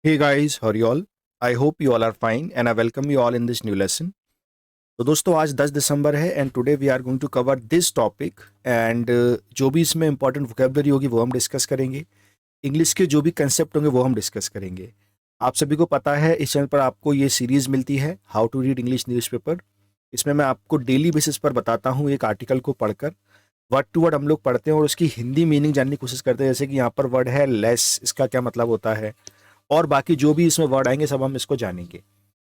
Hey guys, how are you all? I hope you all are fine and I welcome you all in this new lesson. तो दोस्तों आज 10 दिसंबर है and today we are going to cover this topic and जो भी इसमें important vocabulary होगी वो हम डिस्कस करेंगे। इंग्लिश के जो भी कंसेप्ट होंगे वो हम डिस्कस करेंगे। आप सभी को पता है इस चैनल पर आपको ये सीरीज़ मिलती है how to read English newspaper. इसमें मैं आपको डेली बेसिस पर बताता हूँ एक आर्टिकल को पढ़कर वर्ड टू वर्ड हम लोग पढ़ते हैं और उसकी हिंदी मीनिंग जानने की कोशिश करते हैं। जैसे कि यहाँ पर वर्ड है लेस, इसका क्या मतलब होता है और बाकी जो भी इसमें वर्ड आएंगे सब हम इसको जानेंगे।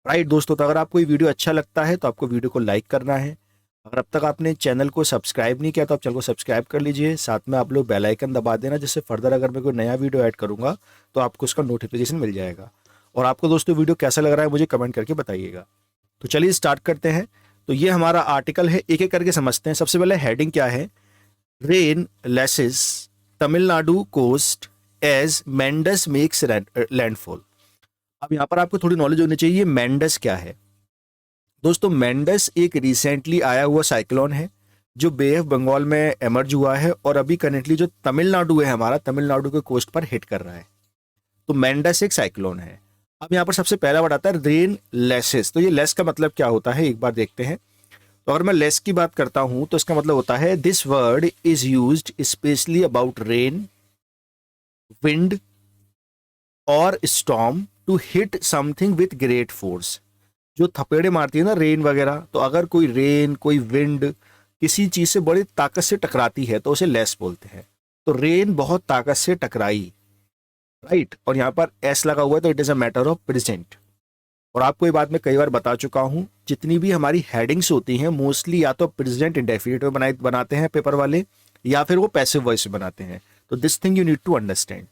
राइट दोस्तों, तो अगर आपको ये वीडियो अच्छा लगता है तो आपको वीडियो को लाइक करना है। अगर अब तक आपने चैनल को सब्सक्राइब नहीं किया तो आप चैनल को सब्सक्राइब कर लीजिए। साथ में आप लोग बेल आइकन दबा देना, जिससे फर्दर अगर मैं कोई नया वीडियो ऐड करूंगा तो आपको उसका नोटिफिकेशन मिल जाएगा। और आपको दोस्तों वीडियो कैसा लग रहा है मुझे कमेंट करके बताइएगा। तो चलिए स्टार्ट करते हैं। तो ये हमारा आर्टिकल है, एक एक करके समझते हैं। सबसे पहले हेडिंग क्या है, rain lashes Tamil Nadu coast as Mandous makes landfall. अब यहाँ पर आपको थोड़ी नॉलेज होनी चाहिए मेंडस क्या है। दोस्तों मेंडस एक रिसेंटली आया हुआ साइक्लोन है जो बे ऑफ बंगाल में एमर्ज हुआ है और अभी करेंटली जो तमिलनाडु है हमारा, तमिलनाडु के कोस्ट पर हिट कर रहा है। तो मेंडस एक साइक्लोन है। अब यहाँ पर सबसे पहला वर्ड आता है रेन लेसेस। तो ये लेस का मतलब क्या होता है एक बार देखते हैं। तो अगर मैं लेस की बात करता हूं तो इसका मतलब होता है this word is used specially about rain, wind और storm to hit something with great force. जो थपेड़े मारती है ना रेन वगैरह, तो अगर कोई रेन कोई विंड किसी चीज से बड़ी ताकत से टकराती है तो उसे लेस बोलते हैं। तो रेन बहुत ताकत से टकराई, राइट। और यहाँ पर एस लगा हुआ है तो it is a matter of present. और आपको ये बात मैं कई बार बता चुका हूँ, जितनी भी हमारी हेडिंग्स होती हैं मोस्टली या तो प्रेजेंट इंडेफिनिट में बनाते हैं पेपर वाले, या फिर वो पैसिव वॉइस में बनाते हैं। तो this thing you need to understand.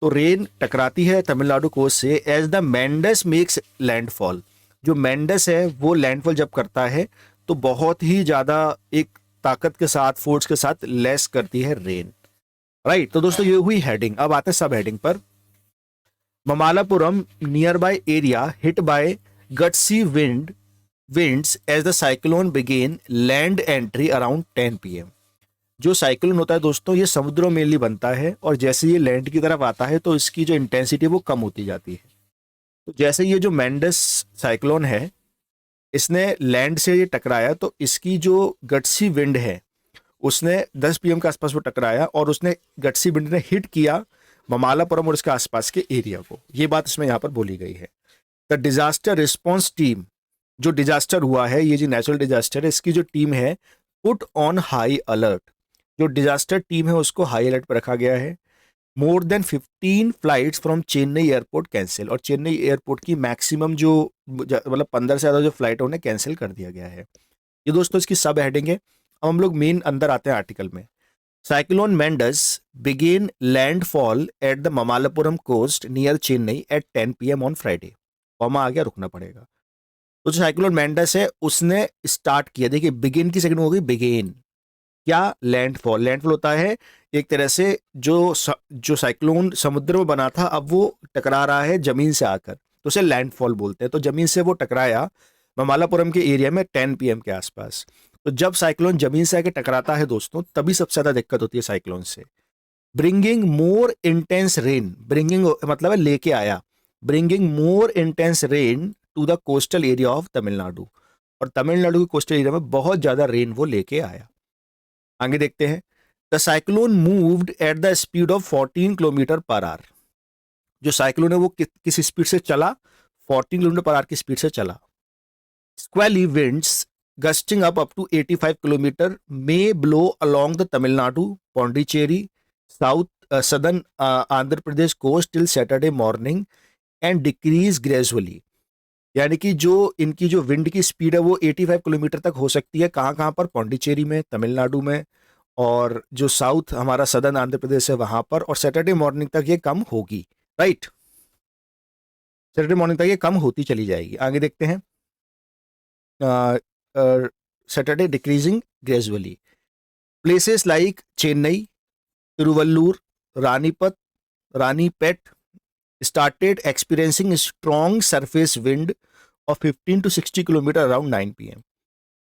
तो रेन टकराती है तमिलनाडु कोस्ट से as the Mandous makes landfall. जो मेंडस है वो लैंडफॉल जब करता है तो बहुत ही ज्यादा एक ताकत के साथ, फोर्स के साथ लेस करती है रेन, राइट। तो दोस्तों ये हुई हेडिंग। अब आते हैं सब हेडिंग पर। Mamallapuram near by area hit by गट्सी winds as the cyclone began land entry around 10 pm। जो साइक्लोन होता है दोस्तों ये समुद्रों में मेनली बनता है और जैसे ये लैंड की तरफ आता है तो इसकी जो इंटेंसिटी है वो कम होती जाती है। तो जैसे ये जो मेंडस साइक्लोन है इसने लैंड से ये टकराया तो इसकी जो गट्सी विंड है उसने 10 पीएम के आसपास वो टकराया और उसने गट्सी विंड ने हिट किया ममालापुरम और उसके आसपास के एरिया को। ये बात इसमें यहाँ पर बोली गई है। द डिजास्टर रिस्पॉन्स टीम, जो डिजास्टर हुआ है ये जो नेचुरल डिजास्टर है इसकी जो टीम है पुट ऑन हाई अलर्ट। जो डिजास्टर टीम है उसको हाई अलर्ट पर रखा गया है। More than 15 flights from Chennai airport cancel. और चेन्नई एयरपोर्ट की मैक्सिमम जो मतलब 15 से ज़्यादा जो फ्लाइट है उन्हें कैंसिल कर दिया गया है। ये दोस्तों इसकी सब हेडिंग है। अब हम लोग मेन अंदर आते हैं आर्टिकल में। Cyclone Mandous began landfall at the Mamallapuram coast near Chennai at 10 PM on Friday. Comma आ गया, रुकना पड़ेगा। तो जो साइक्लोन मेंडस है उसने स्टार्ट किया, देखिए बिगिन की सेकंड हो गई बिगेन। क्या लैंडफॉल, लैंडफॉल होता है एक तरह से जो साइक्लोन समुद्र में बना था अब वो टकरा रहा है जमीन से आकर, तो उसे लैंडफॉल बोलते हैं। तो जमीन से वो टकराया ममालापुरम के एरिया में 10 PM के आसपास। तो जब साइक्लोन जमीन से आके टकराता है दोस्तों तभी सबसे ज्यादा दिक्कत होती है साइक्लोन से। Bringing more intense rain, bringing मतलब है लेके आया, bringing more intense rain to the coastal area of Tamil Nadu. और तमिलनाडु के कोस्टल एरिया में बहुत ज्यादा रेन वो लेके आया। आगे देखते हैं। The cyclone moved at the speed of 14 kilometre per hour. जो साइक्लोन है वो किस स्पीड से चला, 14 किलोमीटर पर आवर की स्पीड से चला। Squally winds gusting up to 85 kilometre may blow along the Tamil Nadu, Pondicherry, south southern Andhra Pradesh coast till Saturday morning and decrease gradually. यानी कि जो इनकी जो विंड की स्पीड है वो 85 किलोमीटर तक हो सकती है। कहाँ कहाँ पर, पौंडीचेरी में, तमिलनाडु में, और जो साउथ हमारा सदर्न आंध्र प्रदेश है वहां पर। और सैटरडे मॉर्निंग तक ये कम होगी, राइट। सैटरडे मॉर्निंग तक ये कम होती चली जाएगी। आगे देखते हैं। Saturday decreasing gradually. Places like Chennai, Tiruvallur, Ranipet, Ranipet started experiencing strong surface wind of 15 to 60 kilometre around 9 PM।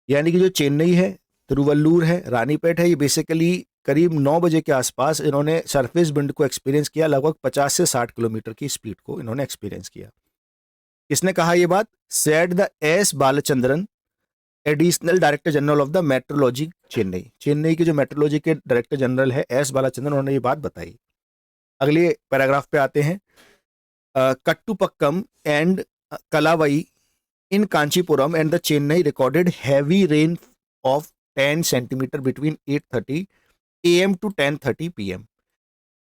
यानी कि जो चेन्नई है, तिरुवल्लूर है, रानीपेट है, ये बेसिकली करीब 9 बजे के आसपास इन्होंने सरफेस विंड को एक्सपीरियंस किया, लगभग 50 से 60 किलोमीटर की स्पीड को इन्होंने एक्सपीरियंस किया। किसने कहा ये बात? Said the S Balachandran, additional director general of the meteorology Chennai. Chennai के जो मेट्रोलॉजी के डायरेक्टर जनरल है एस बालाचंद्रन, उन्होंने ये बात बताई। अगले पैराग्राफ पे आते हैं। Kattupakkam and Kalavai in Kancheepuram and the Chennai recorded heavy rain of 10 centimetre between 8:30 AM to 10:30 PM।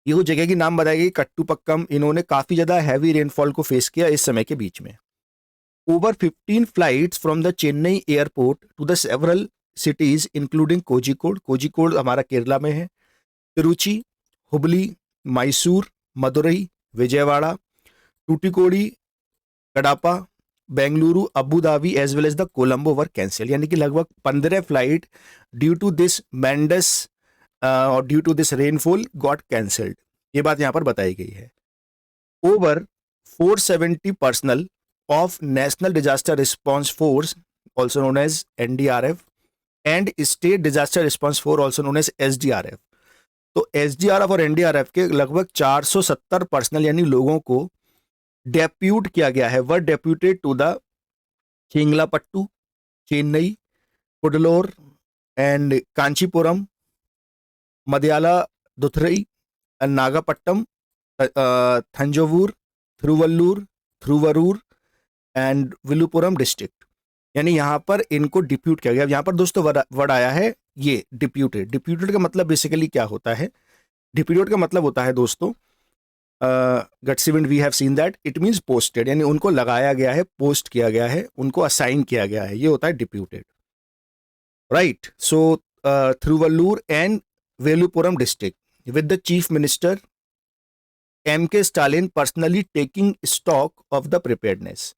ये वो जगह की नाम बताई गई, कट्टुपक्कम। इन्होंने काफी ज्यादा हैवी रेनफॉल को फेस किया इस समय के बीच में। Over 15 flights from the Chennai airport to the several cities including Kozhikode, Kozhikode हमारा केरला में है, Tiruchi, Hubli, Mysore, Madurai, Vijayawada, Thoothukudi, Kadapa, Bengaluru, Abu Dhabi as well as the Colombo were cancel. यानी कि लगभग 15 flight due to this Mandous और due to this rainfall got cancelled. ये बात यहाँ पर बताई गई है। Over 470 personal of national disaster response force also known as NDRF and state disaster response force also known as SDRF। तो SDRF और NDRF के लगभग 470 पर्सनल यानी लोगों को डेप्यूट किया गया है, were deputed to the Chengalpattu, Chennai, Cuddalore and Kancheepuram, Mayiladuthurai, Nagapattinam, Thanjavur, Tiruvallur and Villupuram district. यानी यहां पर इनको डिप्यूट किया गया। यहां पर दोस्तों वर्ड आया है ये डिप्यूटेड। डिप्यूटेड का मतलब बेसिकली क्या होता है? डिप्यूटेड का मतलब होता है दोस्तों, gusty wind we have seen that it means posted, यानी उनको लगाया गया है, पोस्ट किया गया है, उनको असाइन किया गया है, ये होता है deputed, right. So Tiruvallur and Villupuram district with the chief minister MK Stalin personally taking stock of the preparedness.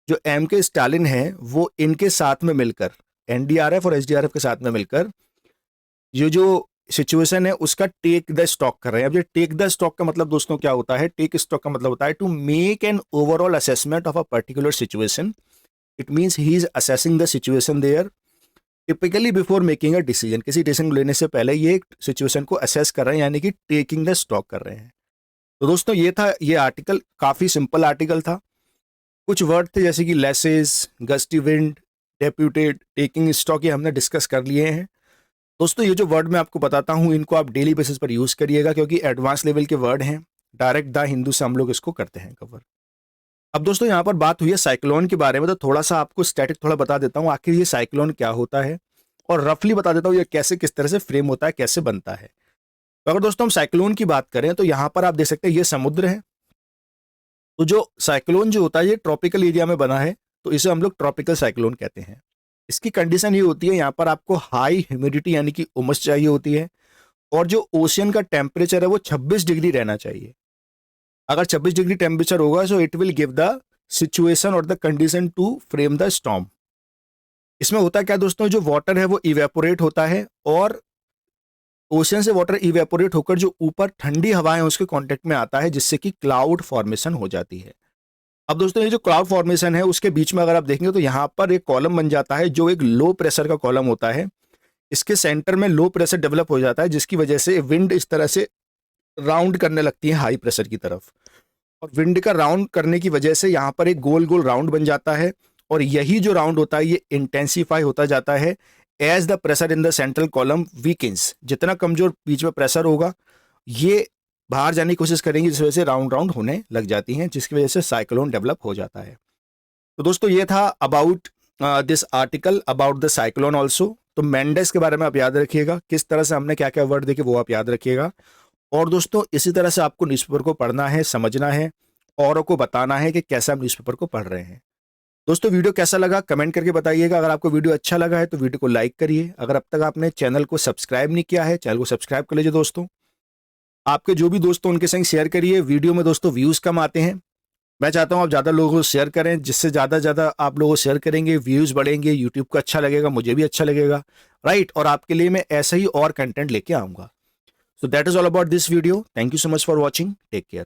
जो MK स्टालिन है वो इनके साथ में मिलकर, NDRF और SDRF के साथ में मिलकर ये जो सिचुएशन है उसका टेक द स्टॉक कर रहे हैं। अब ये टेक द स्टॉक का मतलब दोस्तों क्या होता है? टेक स्टॉक का मतलब होता है to make an overall assessment of a particular situation. It means he is assessing the situation there typically before making a decision. किसी डिसीजन लेने से पहले ये सिचुएशन को असेस कर रहे हैं, यानी कि टेकिंग द स्टॉक कर रहे हैं। तो दोस्तों ये था, ये आर्टिकल काफी सिंपल आर्टिकल था। कुछ वर्ड थे जैसे कि laces, gusty wind, deputed, taking stock, ये हमने डिस्कस कर लिए हैं। दोस्तों ये जो वर्ड मैं आपको बताता हूं इनको आप डेली बेसिस पर यूज करिएगा, क्योंकि एडवांस लेवल के वर्ड हैं। डायरेक्ट द हिंदू से हम लोग इसको करते हैं कवर। अब दोस्तों यहाँ पर बात हुई है साइक्लोन के बारे में, तो थोड़ा सा आपको स्टैटिक थोड़ा बता देता हूँ आखिर ये साइक्लोन क्या होता है, और रफली बता देता हूँ ये कैसे किस तरह से फ्रेम होता है, कैसे बनता है। तो अगर दोस्तों हम साइक्लोन की बात करें तो यहाँ पर आप देख सकते हैं ये समुद्र है। तो जो साइक्लोन जो होता है ये ट्रॉपिकल एरिया में बना है, तो इसे हम लोग ट्रॉपिकल साइक्लोन कहते हैं। इसकी कंडीशन ये होती है, यहाँ पर आपको हाई ह्यूमिडिटी यानी कि उमस चाहिए होती है, और जो ओशियन का टेम्परेचर है वो 26 डिग्री रहना चाहिए। अगर 26 डिग्री टेम्परेचर होगा so it will give the situation और the condition to frame the storm. इसमें होता क्या दोस्तों, जो वाटर है वो इवेपोरेट होता है, और ओशियन से वाटर इवेपोरेट होकर जो ऊपर ठंडी हवाएं उसके कांटेक्ट में आता है, जिससे कि क्लाउड फॉर्मेशन हो जाती है। अब दोस्तों ये जो क्लाउड फॉर्मेशन है उसके बीच में अगर आप देखेंगे तो यहाँ पर एक कॉलम बन जाता है जो एक लो प्रेशर का कॉलम होता है। इसके सेंटर में लो प्रेशर डेवलप हो जाता है, जिसकी वजह से विंड इस तरह से राउंड करने लगती है हाई प्रेशर की तरफ, और विंड का राउंड करने की वजह से यहाँ पर एक गोल गोल राउंड बन जाता है, और यही जो राउंड होता है ये इंटेंसिफाई होता जाता है as the pressure in the central column weakens. जितना कमजोर बीच में प्रेशर होगा ये बाहर जाने की कोशिश करेंगे, जिस वजह से राउंड राउंड होने लग जाती हैं, जिसकी वजह से साइक्लोन डेवलप हो जाता है। तो दोस्तों ये था about this article about the cyclone also. तो मेंडेस के बारे में आप याद रखिएगा, किस तरह से हमने क्या क्या वर्ड देखे वो आप याद रखिएगा। और दोस्तों इसी तरह से आपको न्यूज़पेपर को पढ़ना है, समझना है, औरों को बताना है कि कैसे हम न्यूज़पेपर को पढ़ रहे हैं। दोस्तों वीडियो कैसा लगा कमेंट करके बताइएगा। अगर आपको वीडियो अच्छा लगा है तो वीडियो को लाइक करिए। अगर अब तक आपने चैनल को सब्सक्राइब नहीं किया है, चैनल को सब्सक्राइब कर लीजिए दोस्तों। आपके जो भी दोस्तों उनके संग शेयर करिए। वीडियो में दोस्तों व्यूज़ कम आते हैं, मैं चाहता हूं आप ज़्यादा लोगों को शेयर करें, जिससे ज़्यादा आप लोगों को शेयर करेंगे व्यूज़ बढ़ेंगे, यूट्यूब को अच्छा लगेगा, मुझे भी अच्छा लगेगा, राइट। और आपके लिए मैं ऐसा ही और कंटेंट लेके आऊँगा। So that is all about this video. Thank you so much for watching, take care.